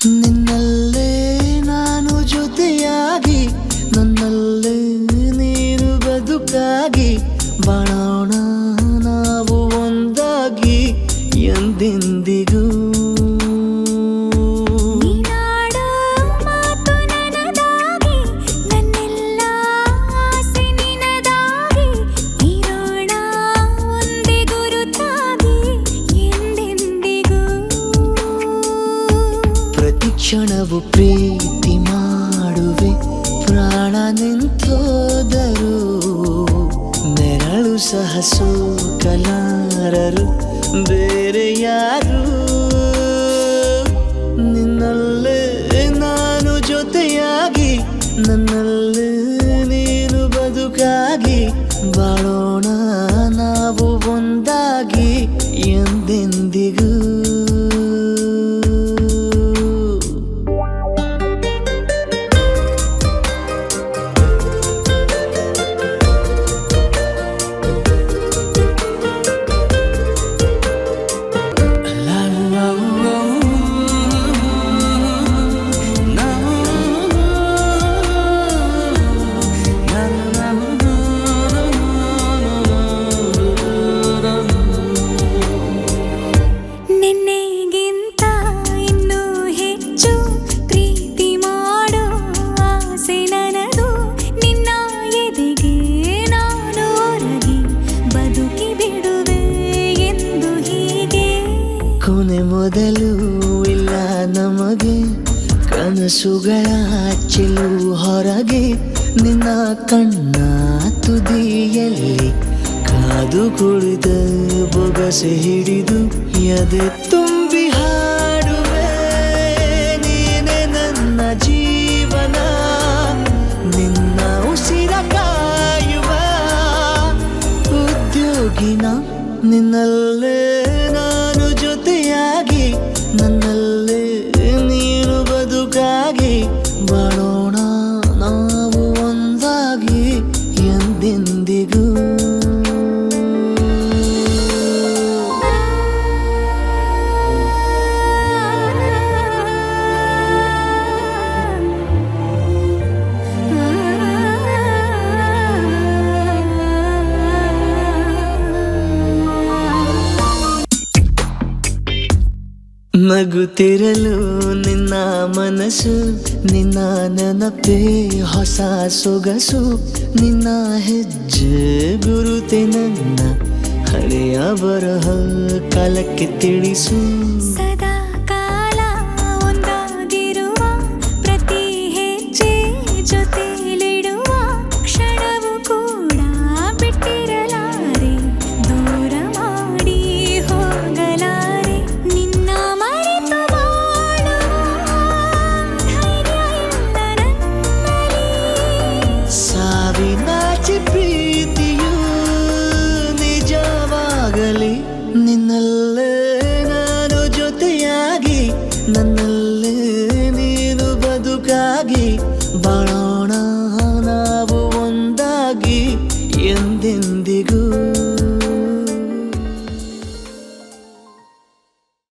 ನಿನ್ನಲ್ಲೇ ನಾನು ಜೊತೆಯಾಗಿ ನನ್ನಲ್ಲೇ ನೀನು ಬದುಕಾಗಿ ಬಾಳೋಣ ನಾವು ಒಂದಾಗಿ ಎಂದೆಂದಿಗೂ. ಕ್ಷಣವು ಪ್ರೀತಿ ಮಾಡುವೆ ಪ್ರಾಣ ನಿಂತೋದರು ನೆರಳು ಸಹ ಸೋಕಲಾರರು ಬೇರೆ ಯಾರು. ನಿನ್ನಲ್ಲೇ ನಾನು ಜೊತೆಯಾಗಿ ನನ್ನಲ್ಲೇ ನೀನು ಬದುಕಾಗಿ ಬಾಳೋಣ ನಾವು ಒಂದಾಗಿ ಎಂದೆಂದಿಗೂ. ಕೊನೆ ಮೊದಲು ಇಲ್ಲ ನಮಗೆ ಕನಸುಗಳ ಚೆಲು ಹೊರಗೆ ನಿನ್ನ ಕಣ್ಣ ತುದಿಯಲ್ಲಿ ಕಾದು ಕುಳಿತ ಬೊಗಸೆ ಹಿಡಿದು ಎದೆ ತುಂಬಿ ಹಾಡುವೆ ನೀನೆ ನನ್ನ ಜೀವನ ನಿನ್ನ ಉಸಿರ ಕಾಯುವ ಉದ್ಯೋಗಿನ. ನಿನ್ನಲ್ಲೇ ನಾನು ಜೊತೆಯಾಗಿ ನನ್ನಲ್ಲೇ ನೀನು ಬದುಕಾಗಿ ಬಾಳೋಣ ನಾವು ಒಂದಾಗಿ ಎಂದೆಂದಿಗೂ. ನಗುತ್ತಿರಲು ನಿನ್ನ ಮನಸ್ಸು ನಿನ್ನ ನೆನಪೇ ಹೊಸ ಸೊಗಸು ನಿನ್ನ ಹೆಜ್ಜೆ ಗುರುತೆ ನನ್ನ ಹಳೆಯ ಬರಹ ಕಾಲಕ್ಕೆ ತಿಳಿಸು.